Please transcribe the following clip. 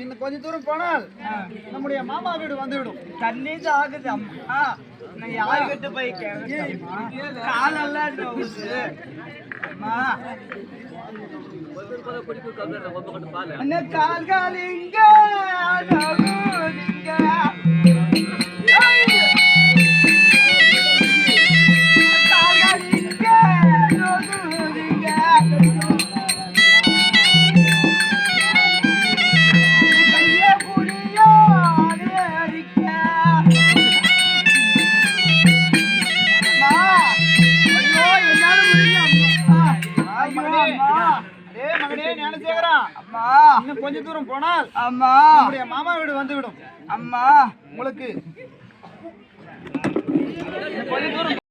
இன்னும் கொஞ்ச தூரம் போனால் நம்முடைய மாமா வீடு வந்துவிடும். தண்ணி ஆகுது அம்மா. நான் யாருக்கிட்ட போய் காலெல்லாம் கால்கால் இங்க இன்னும் கொஞ்ச தூரம் போனால் அம்மா நம்முடைய மாமா வீடு வந்துவிடும். அம்மா உங்களுக்கு கொஞ்ச தூரம்